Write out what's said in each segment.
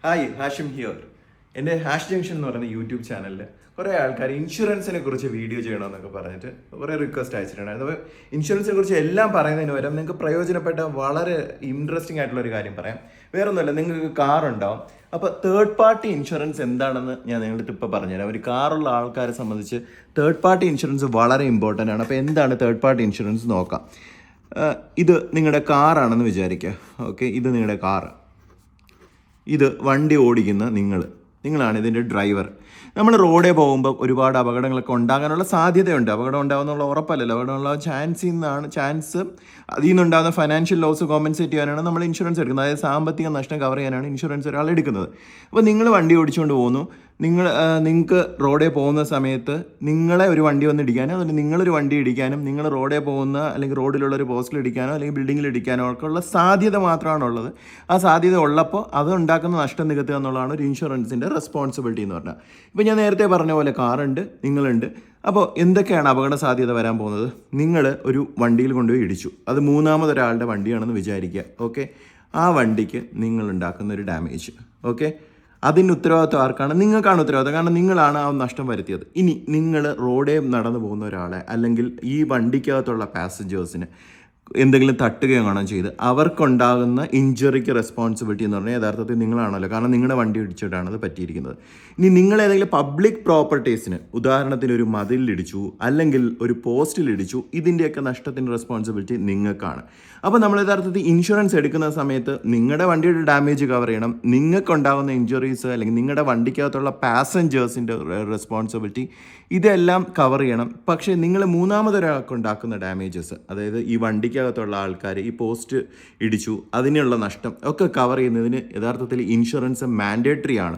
Hi Hashim here. എൻ്റെ junction എന്ന് പറയുന്ന യൂട്യൂബ് ചാനലിൽ കുറേ ആൾക്കാർ ഇൻഷുറൻസിനെ കുറിച്ച് വീഡിയോ ചെയ്യണമെന്നൊക്കെ പറഞ്ഞിട്ട് കുറേ റിക്വസ്റ്റ് അയച്ചിട്ടുണ്ടായിരുന്നു. അപ്പോൾ ഇൻഷുറൻസിനെ കുറിച്ച് എല്ലാം പറയുന്നതിന് പകരം നിങ്ങൾക്ക് പ്രയോജനപ്പെട്ട വളരെ ഇൻട്രസ്റ്റിംഗ് ആയിട്ടുള്ള ഒരു കാര്യം പറയാം. വേറൊന്നുമല്ല, നിങ്ങൾക്ക് കാർ ഉണ്ടാവും. അപ്പോൾ തേർഡ് പാർട്ടി ഇൻഷുറൻസ് എന്താണെന്ന് ഞാൻ നിങ്ങളുടെ ഇപ്പോൾ പറഞ്ഞുതരാം. ഒരു കാറുള്ള ആൾക്കാരെ സംബന്ധിച്ച് തേർഡ് പാർട്ടി ഇൻഷുറൻസ് വളരെ ഇമ്പോർട്ടൻ്റ് ആണ്. അപ്പോൾ എന്താണ് തേർഡ് പാർട്ടി ഇൻഷുറൻസ് നോക്കാം. ഇത് നിങ്ങളുടെ കാറാണെന്ന് വിചാരിക്കുക. ഓക്കെ, ഇത് നിങ്ങളുടെ കാറ്. ഇത് വണ്ടി ഓടിക്കുന്ന നിങ്ങളാണ് ഇതിൻ്റെ ഡ്രൈവർ. നമ്മൾ റോഡിൽ പോകുമ്പോൾ ഒരുപാട് അപകടങ്ങളൊക്കെ ഉണ്ടാകാനുള്ള സാധ്യതയുണ്ട്. അപകടം ഉണ്ടാകുന്നുള്ള ഉറപ്പല്ലല്ലോ. അപകടമുള്ള ചാൻസ് അതിൽ നിന്നുണ്ടാകുന്ന ഫൈനാൻഷ്യൽ ലോസ് കോമ്പൻസേറ്റ് ചെയ്യാനാണ് നമ്മൾ ഇൻഷുറൻസ് എടുക്കുന്നത്. അതായത് സാമ്പത്തിക നഷ്ടം കവർ ചെയ്യാനാണ് ഇൻഷുറൻസ് ഒരാൾ എടുക്കുന്നത്. അപ്പോൾ നിങ്ങൾ വണ്ടി ഓടിച്ചുകൊണ്ട് പോകുന്നു. നിങ്ങൾക്ക് റോഡിൽ പോകുന്ന സമയത്ത് നിങ്ങളെ ഒരു വണ്ടി വന്ന് ഇടിക്കാനോ അതുകൊണ്ട് നിങ്ങളൊരു വണ്ടി ഇടിക്കാനും നിങ്ങൾ റോഡിൽ പോകുന്ന അല്ലെങ്കിൽ റോഡിലുള്ള ഒരു പോസ്റ്റിൽ ഇടിക്കാനോ അല്ലെങ്കിൽ ബിൽഡിങ്ങിൽ ഇടിക്കാനോ ഒക്കെ ഉള്ള സാധ്യത മാത്രമാണുള്ളത്. ആ സാധ്യത ഉള്ളപ്പോൾ അത് ഉണ്ടാക്കുന്ന നഷ്ടം നികത്തുക എന്നുള്ളതാണ് ഒരു ഇൻഷുറൻസിൻ്റെ റെസ്പോൺസിബിലിറ്റി എന്ന് പറഞ്ഞാൽ. ഇപ്പോൾ ഞാൻ നേരത്തെ പറഞ്ഞ പോലെ കാറുണ്ട്, നിങ്ങളുണ്ട്. അപ്പോൾ എന്തൊക്കെയാണ് അപകട സാധ്യത വരാൻ പോകുന്നത്? നിങ്ങൾ ഒരു വണ്ടിയിൽ കൊണ്ടുപോയി ഇടിച്ചു. അത് മൂന്നാമതൊരാളുടെ വണ്ടിയാണെന്ന് വിചാരിക്കുക. ഓക്കെ, ആ വണ്ടിക്ക് നിങ്ങൾ ഉണ്ടാക്കുന്ന ഒരു ഡാമേജ്. ഓക്കെ, അതിന് ഉത്തരവാദിത്വം ആർക്കാണ്? നിങ്ങൾക്കാണ് ഉത്തരവാദിത്വം. കാരണം നിങ്ങളാണ് ആ നഷ്ടം വരുത്തിയത്. ഇനി നിങ്ങൾ റോഡിൽ നടന്നു പോകുന്ന ഒരാളെ അല്ലെങ്കിൽ ഈ വണ്ടിക്കകത്തുള്ള പാസഞ്ചേഴ്സിന് എന്തെങ്കിലും തട്ടുകയോ കാണാൻ ചെയ്ത് അവർക്കുണ്ടാകുന്ന ഇഞ്ചുറിക്ക് റെസ്പോൺസിബിലിറ്റി എന്ന് പറഞ്ഞാൽ യഥാർത്ഥത്തിൽ നിങ്ങളാണല്ലോ. കാരണം നിങ്ങളുടെ വണ്ടി ഇടിച്ചിട്ടാണ് അത് പറ്റിയിരിക്കുന്നത്. ഇനി നിങ്ങൾ ഏതെങ്കിലും പബ്ലിക് പ്രോപ്പർട്ടീസിന്, ഉദാഹരണത്തിന് ഒരു മതിലിടിച്ചു അല്ലെങ്കിൽ ഒരു പോസ്റ്റിലിടിച്ചു, ഇതിൻ്റെയൊക്കെ നഷ്ടത്തിൻ്റെ റെസ്പോൺസിബിലിറ്റി നിങ്ങൾക്കാണ്. അപ്പോൾ നമ്മൾ യഥാർത്ഥത്തിൽ ഇൻഷുറൻസ് എടുക്കുന്ന സമയത്ത് നിങ്ങളുടെ വണ്ടിയുടെ ഡാമേജ് കവർ ചെയ്യണം, നിങ്ങൾക്കുണ്ടാകുന്ന ഇഞ്ചുറീസ് അല്ലെങ്കിൽ നിങ്ങളുടെ വണ്ടിക്കകത്തുള്ള പാസഞ്ചേഴ്സിൻ്റെ റെസ്പോൺസിബിലിറ്റി ഇതെല്ലാം കവർ ചെയ്യണം. പക്ഷേ നിങ്ങൾ മൂന്നാമതൊരാൾക്ക് ഉണ്ടാക്കുന്ന ഡാമേജസ്, അതായത് ഈ വണ്ടിക്കകത്തുള്ള ആൾക്കാർ ഈ പോസ്റ്റ് ഇടിച്ചു അതിനുള്ള നഷ്ടം ഒക്കെ കവർ ചെയ്യുന്നതിന് യഥാർത്ഥത്തിൽ ഇൻഷുറൻസ് മാൻഡേറ്ററി ആണ്.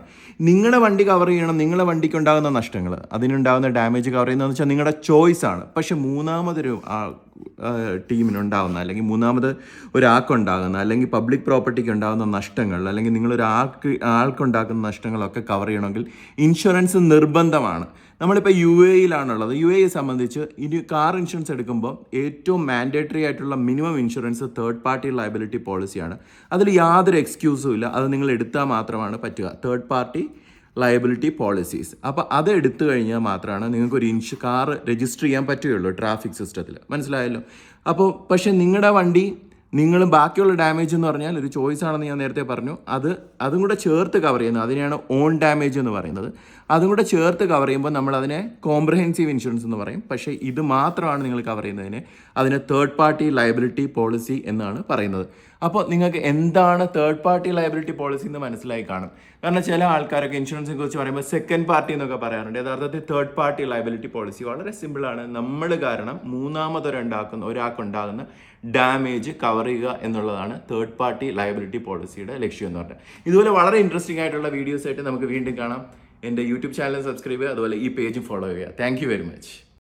നിങ്ങളുടെ വണ്ടി കവർ ചെയ്യണം, നിങ്ങളുടെ വണ്ടിക്ക് ഉണ്ടാകുന്ന നഷ്ടങ്ങൾ, അതിനുണ്ടാകുന്ന ഡാമേജ് കവർ ചെയ്യുന്നതെന്ന് വെച്ചാൽ നിങ്ങളുടെ ചോയ്സ് ആണ്. പക്ഷെ മൂന്നാമതൊരു ടീമിനുണ്ടാകുന്ന അല്ലെങ്കിൽ മൂന്നാമത് ഒരാൾക്കുണ്ടാകുന്ന അല്ലെങ്കിൽ പബ്ലിക് പ്രോപ്പർട്ടിക്ക് ഉണ്ടാകുന്ന നഷ്ടങ്ങൾ അല്ലെങ്കിൽ ആൾക്കുണ്ടാക്കുന്ന നഷ്ടങ്ങളൊക്കെ കവർ ചെയ്യണമെങ്കിൽ ഇൻഷുറൻസ് നിർബന്ധമാണ്. നമ്മളിപ്പോൾ UAE-യിലാണുള്ളത്. UAE സംബന്ധിച്ച് ഇനി കാർ ഇൻഷുറൻസ് എടുക്കുമ്പോൾ ഏറ്റവും മാൻഡേറ്ററി ആയിട്ടുള്ള minimum insurance third party liability പോളിസിയാണ്. അതിൽ യാതൊരു എക്സ്ക്യൂസും ഇല്ല. അത് നിങ്ങൾ എടുത്താൽ മാത്രമാണ് പറ്റുക, തേർഡ് പാർട്ടി ലയബിലിറ്റി പോളിസീസ്. അപ്പോൾ അത് എടുത്തു കഴിഞ്ഞാൽ മാത്രമാണ് നിങ്ങൾക്കൊരു കാർ രജിസ്റ്റർ ചെയ്യാൻ പറ്റുകയുള്ളൂ ട്രാഫിക് സിസ്റ്റത്തിൽ. മനസ്സിലായല്ലോ? അപ്പോൾ പക്ഷേ നിങ്ങളുടെ വണ്ടി നിങ്ങൾ ബാക്കിയുള്ള ഡാമേജ് എന്ന് പറഞ്ഞാൽ ഒരു ചോയ്സ് ആണെന്ന് ഞാൻ നേരത്തെ പറഞ്ഞു. അതും കൂടെ ചേർത്ത് കവർ ചെയ്യുന്നത്, അതിനെയാണ് ഓൺ ഡാമേജ് എന്ന് പറയുന്നത്. അതും കൂടെ ചേർത്ത് കവർ ചെയ്യുമ്പോൾ നമ്മൾ അതിനെ കോംപ്രഹെൻസീവ് ഇൻഷുറൻസ് എന്ന് പറയും. പക്ഷേ ഇത് മാത്രമാണ് നിങ്ങൾ കവർ അതിനെ തേർഡ് പാർട്ടി ലയബിലിറ്റി പോളിസി എന്നാണ് പറയുന്നത്. അപ്പോൾ നിങ്ങൾക്ക് എന്താണ് തേർഡ് പാർട്ടി ലയബിലിറ്റി പോളിസി എന്ന് മനസ്സിലായി കാണും. കാരണം ചില ആൾക്കാരൊക്കെ ഇൻഷുറൻസിനെ കുറിച്ച് പറയുമ്പോൾ സെക്കൻഡ് പാർട്ടി എന്നൊക്കെ പറയാറുണ്ട്. യഥാർത്ഥത്തിൽ തേർഡ് പാർട്ടി ലയബിലിറ്റി പോളിസി വളരെ സിമ്പിളാണ്. നമ്മൾ കാരണം ഒരാൾക്കുണ്ടാകുന്ന ഡാമേജ് കവർ ചെയ്യുക എന്നുള്ളതാണ് തേർഡ് പാർട്ടി ലയബിലിറ്റി പോളിസിയുടെ ലക്ഷ്യം എന്ന് പറഞ്ഞാൽ. ഇതുപോലെ വളരെ ഇൻട്രസ്റ്റിംഗ് ആയിട്ടുള്ള വീഡിയോസ് ആയിട്ട് നമുക്ക് വീണ്ടും കാണാം. എൻ്റെ യൂട്യൂബ് ചാനൽ സബ്സ്ക്രൈബ് ചെയ്യുക, അതുപോലെ ഈ പേജും ഫോളോ ചെയ്യുക. Thank you very much.